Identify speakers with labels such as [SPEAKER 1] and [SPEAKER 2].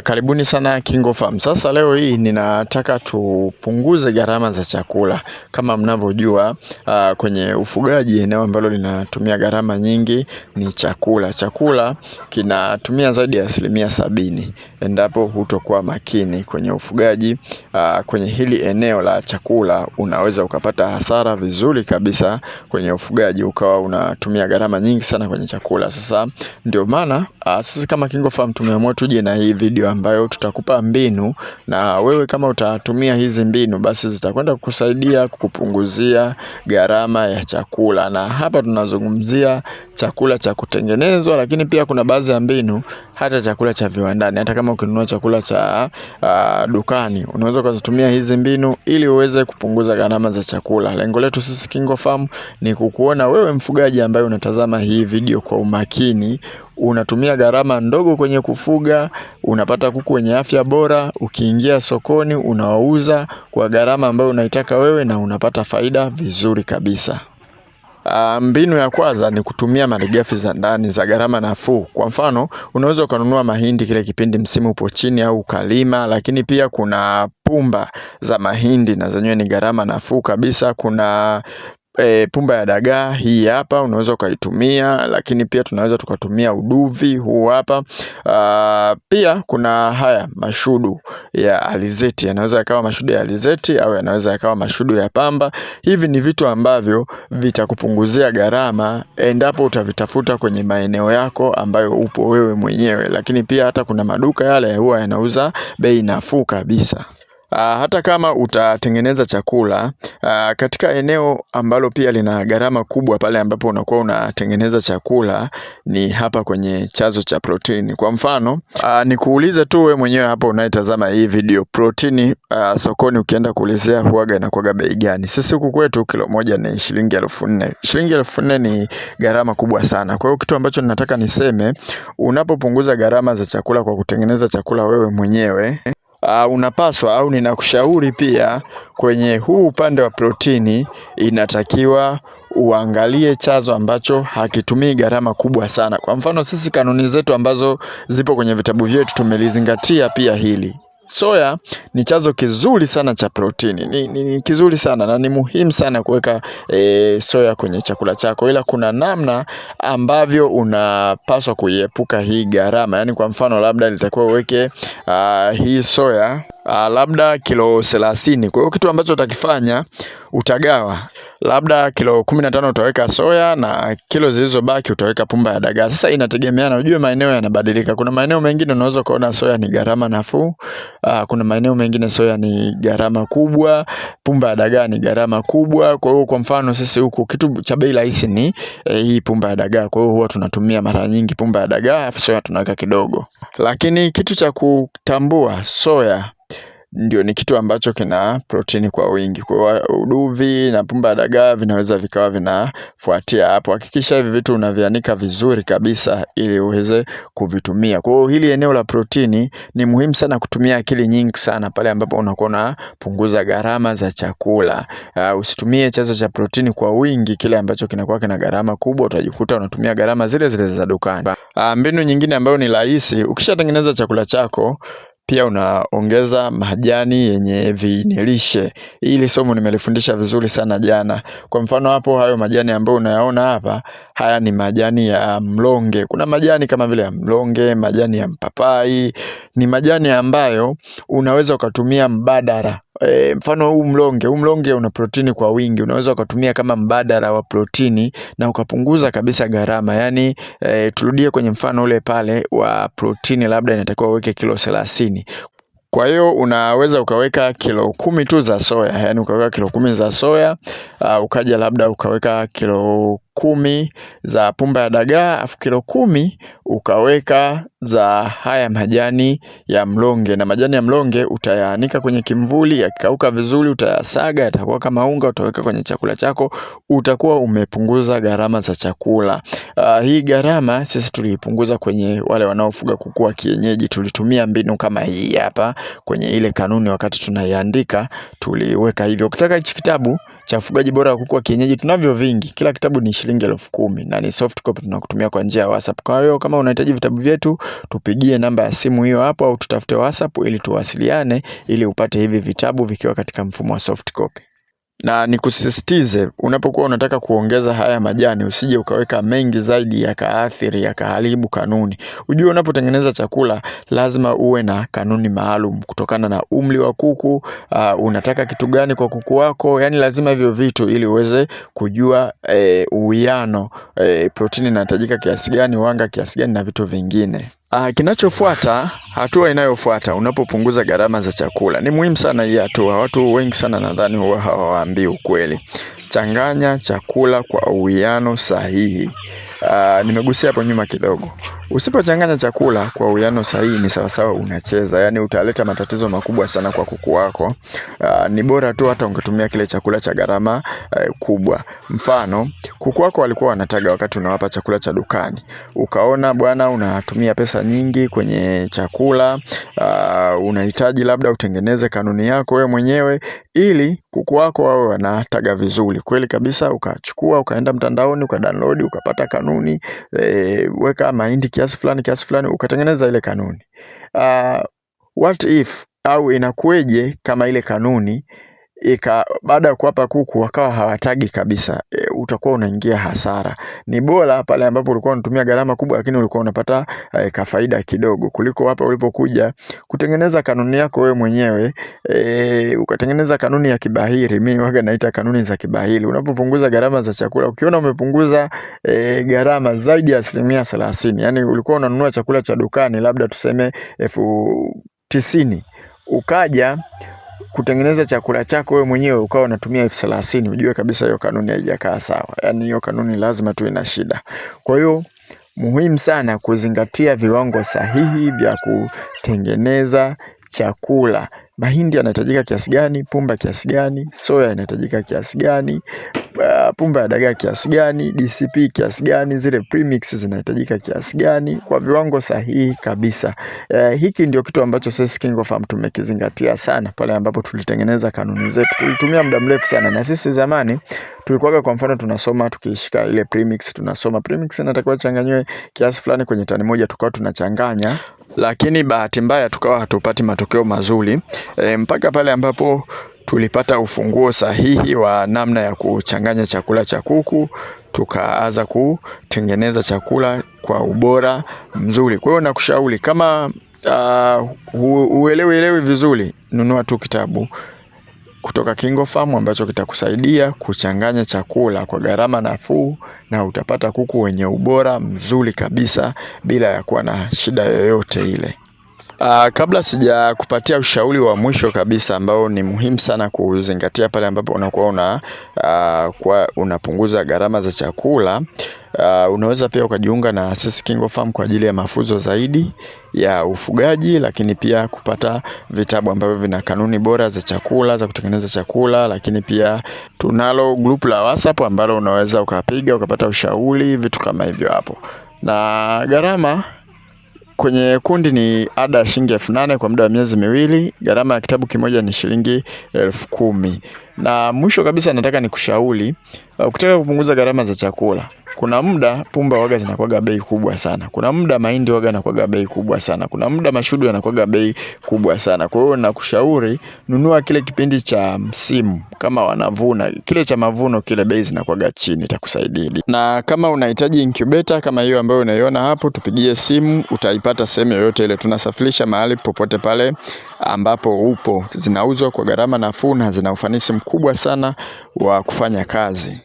[SPEAKER 1] Karibuni sana KingoFarm. Sasa leo hii ninataka tupunguze gharama za chakula. Kama mnavyojua, kwenye ufugaji eneo ambalo linatumia gharama nyingi ni chakula. Chakula kinatumia zaidi ya 70%. Endapo hutokuwa makini kwenye ufugaji, kwenye hili eneo la chakula unaweza ukapata hasara vizuri kabisa kwenye ufugaji, ukawa unatumia gharama nyingi sana kwenye chakula. Sasa ndio maana sisi kama KingoFarm tumeamua tuje na hii video ambayo tutakupa mbinu, na wewe kama utatumia hizi mbinu basi zitakwenda kukusaidia kukupunguzia gharama ya chakula. Na hapa tunazungumzia chakula cha kutengenezwa, lakini pia kuna baadhi ya mbinu hata chakula cha viwandani. Hata kama ukinunua chakula cha dukani, unaweza kuzitumia hizi mbinu ili uweze kupunguza gharama za chakula. Lengo letu sisi KingoFarm ni kukuona wewe mfugaji ambaye unatazama hii video kwa umakini, unatumia gharama ndogo kwenye kufuga, unapata kuku wenye afya bora, ukiingia sokoni unawauza kwa gharama ambayo unaitaka wewe na unapata faida vizuri kabisa. Mbinu ya kwanza ni kutumia malighafi za ndani za gharama nafuu. Kwa mfano, unaweza ukanunua mahindi kile kipindi msimu upo chini au ukalima, lakini pia kuna pumba za mahindi na zenyewe ni gharama nafuu kabisa. Kuna pumba ya dagaa hii hapa unaweza ukaitumia, lakini pia tunaweza tukatumia uduvi huu hapa. Pia kuna haya mashudu ya alizeti, yanaweza yakawa mashudu ya alizeti au yanaweza yakawa mashudu ya pamba. Hivi ni vitu ambavyo vitakupunguzia gharama endapo utavitafuta kwenye maeneo yako ambayo upo wewe mwenyewe. Lakini pia hata kuna maduka yale huwa yanauza bei nafuu kabisa. Hata kama utatengeneza chakula katika eneo ambalo pia lina gharama kubwa, pale ambapo unakuwa unatengeneza chakula ni hapa kwenye chanzo cha protini. Kwa mfano, nikuulize tu wewe mwenyewe hapo unayetazama hii video, protini sokoni ukienda kuulizia huaga inakuwa bei gani? Sisi huku kwetu kilo moja ni shilingi 4,000. Shilingi 4,000 ni gharama kubwa sana. Kwa hiyo kitu ambacho ninataka niseme, unapopunguza gharama za chakula kwa kutengeneza chakula wewe mwenyewe, unapaswa au ninakushauri pia kwenye huu upande wa protini inatakiwa uangalie chanzo ambacho hakitumii gharama kubwa sana. Kwa mfano, sisi kanuni zetu ambazo zipo kwenye vitabu vyetu tumelizingatia pia hili. Soya ni chanzo kizuri sana cha protini. Ni kizuri sana na ni muhimu sana kuweka soya kwenye chakula chako, ila kuna namna ambavyo unapaswa kuiepuka hii gharama. Yaani kwa mfano, labda nitakuwa uweke hii soya labda kilo 30. Kwa hiyo kitu ambacho utakifanya, utagawa labda kilo 15 utaweka soya na kilo zilizobaki utaweka pumba ya dagaa. Sasa inategemeana, unajua maeneo yanabadilika. Kuna maeneo mengine unaweza kuona soya ni gharama nafuu, kuna maeneo mengine soya ni gharama kubwa, pumba ya dagaa ni gharama kubwa. Kwa hiyo kwa mfano sisi huku kitu cha bei rahisi ni hii pumba ya dagaa. Kwa hiyo huwa tunatumia mara nyingi pumba ya dagaa, afu soya tunaweka kidogo. Lakini kitu cha kutambua, soya ndio ni kitu ambacho kina protini kwa wingi. Kwa hiyo uduvi na pumba ya dagaa vinaweza vikawa vinafuatia hapo. Hakikisha hivi vitu unavianika vizuri kabisa ili uweze kuvitumia. Kwa hiyo hili eneo la protini ni muhimu sana kutumia akili nyingi sana pale ambapo unakuwa unapunguza gharama za chakula. Usitumie chanzo cha protini kwa wingi kile ambacho kinakuwa kina gharama kubwa, utajikuta unatumia gharama zile zile za dukani. Mbinu nyingine ambayo ni rahisi, ukishatengeneza chakula chako pia unaongeza majani yenye viinilishe. Hili somo nimelifundisha vizuri sana jana. Kwa mfano hapo, hayo majani ambayo unayaona hapa, haya ni majani ya mlonge. Kuna majani kama vile ya mlonge, majani ya mpapai, ni majani ambayo unaweza ukatumia mbadala. Mfano huu mlonge una protini kwa wingi, unaweza ukatumia kama mbadala wa protini na ukapunguza kabisa gharama. Yaani turudie kwenye mfano ule pale wa protini, labda inatakiwa uweke kilo 30. Kwa hiyo unaweza ukaweka kilo 10 tu za soya. Yaani ukaweka kilo 10 za soya, ukaja labda ukaweka kilo 10 za pumba ya dagaa, afu kilo 10 ukaweka za haya majani ya mlonge. Na majani ya mlonge utayaanika kwenye kimvuli, yakikauka vizuri utayasaga, yatakuwa kama unga, utaweka kwenye chakula chako, utakuwa umepunguza gharama za chakula. Hii gharama sisi tulipunguza kwenye wale wanaofuga kuku wa kienyeji. Tulitumia mbinu kama hii hapa kwenye ile kanuni, wakati tunaiandika tuliweka hivyo. Ukitaka hichi kitabu cha ufugaji bora wa kuku wa kienyeji tunavyo vingi. Kila kitabu ni shilingi 10,000 na ni soft copy, tunakutumia kwa njia ya WhatsApp. Kwa hiyo kama unahitaji vitabu vyetu, tupigie namba ya simu hiyo hapo au tutafute WhatsApp ili tuwasiliane ili upate hivi vitabu vikiwa katika mfumo wa soft copy. Na nikusisitize, unapokuwa unataka kuongeza haya majani, usije ukaweka mengi zaidi yakaathiri, yakaharibu kanuni. Ujue unapotengeneza chakula lazima uwe na kanuni maalum kutokana na umri wa kuku, unataka kitu gani kwa kuku wako, yani lazima hivyo vitu ili uweze kujua uwiano, protini inahitajika kiasi gani, wanga kiasi gani na vitu vingine. Kinachofuata, hatua inayofuata unapopunguza gharama za chakula. Ni muhimu sana hii hatua. Watu wengi sana nadhani huwa hawaambii ukweli. Changanya chakula kwa uwiano sahihi. Nimegusia hapo nyuma kidogo. Usipochanganya chakula kwa uwiano sahihi ni sawasawa unacheza. Yani utaleta matatizo makubwa sana kwa kuku wako. Ni bora tu hata ungetumia kile chakula cha gharama kubwa. Mfano, kuku wako walikuwa wanataga wakati unawapa chakula cha dukani. Ukaona bwana unatumia pesa nyingi kwenye chakula, unahitaji labda utengeneze kanuni yako wewe mwenyewe ili kuku wako wawe wanataga vizuri. Kweli kabisa, ukachukua, ukaenda mtandaoni, ukadownload, ukapata kanuni, weka mahindi kiasi fulani, ukatengeneza ile kanuni. What if au inakueje kama ile kanuni baada ya kuwapa kuku wakawa hawatagi kabisa, utakuwa unaingia hasara. Ni bora pale ambapo ulikuwa unatumia gharama kubwa lakini ulikuwa unapata kafaida kidogo kuliko hapa ulipokuja kutengeneza kanuni yako wewe mwenyewe, ukatengeneza kanuni ya kibahiri. Mimi waga naita kanuni za kibahiri. Unapopunguza gharama za chakula, ukiona umepunguza gharama zaidi ya 30%, yani ulikuwa unanunua chakula cha dukani labda tuseme 90,000, ukaja kutengeneza chakula chako wewe mwenyewe ukawa unatumia 30,000, ujue kabisa hiyo kanuni haijakaa sawa. Yani hiyo kanuni lazima tu ina shida. Kwa hiyo muhimu sana kuzingatia viwango sahihi vya kutengeneza chakula. Mahindi yanahitajika kiasi gani, pumba kiasi gani, soya inahitajika kiasi gani, pumba ya dagaa kiasi gani, DCP kiasi gani, zile premix zinahitajika kiasi gani, kwa viwango sahihi kabisa. Hiki ndio kitu ambacho sisi KingoFarm tumekizingatia sana pale ambapo tulitengeneza kanuni zetu. Tulitumia muda mrefu sana, na sisi zamani tulikuwa kwa mfano tunasoma tukishika ile premix, tunasoma premix inatakiwa changanywe kiasi fulani kwenye tani moja, tukawa tunachanganya, lakini bahati mbaya tukawa hatupati matokeo mazuri mpaka pale ambapo tulipata ufunguo sahihi wa namna ya kuchanganya chakula cha kuku, tukaanza kutengeneza chakula kwa ubora mzuri. Kwa hiyo nakushauri kama uelewi vizuri, nunua tu kitabu kutoka KingoFarm ambacho kitakusaidia kuchanganya chakula kwa gharama nafuu, na utapata kuku wenye ubora mzuri kabisa bila ya kuwa na shida yoyote ile. Kabla sija kupatia ushauri wa mwisho kabisa ambao ni muhimu sana kuzingatia pale ambapo unakuwa unapunguza gharama za chakula, unaweza pia ukajiunga na sisi KingoFarm kwa ajili ya mafunzo zaidi ya ufugaji, lakini pia kupata vitabu ambavyo vina kanuni bora za chakula, za kutengeneza chakula, lakini pia tunalo group la WhatsApp ambalo unaweza ukapiga ukapata ushauri, vitu kama hivyo hapo. Na gharama kwenye kundi ni ada ya shilingi 8,000 kwa muda wa miezi miwili. Gharama ya kitabu kimoja ni shilingi 10,000. Na mwisho kabisa nataka nikushauri, ukitaka kupunguza gharama za chakula, kuna muda pumba waga zinakuwa bei kubwa sana. Kuna muda mahindi waga yanakuwa bei kubwa sana. Kuna muda mashudu yanakuwa bei kubwa sana. Kwa hiyo nakushauri nunua kile kipindi cha msimu, kama wanavuna kile cha mavuno, kile bei zinakuwa chini, itakusaidia. Na kama unahitaji incubator kama hiyo ambayo unaiona hapo, tupigie simu, utaipata sehemu yoyote ile. Tunasafirisha mahali popote pale ambapo upo. Zinauzwa kwa gharama nafuu na zina ufanisi mkubwa sana wa kufanya kazi.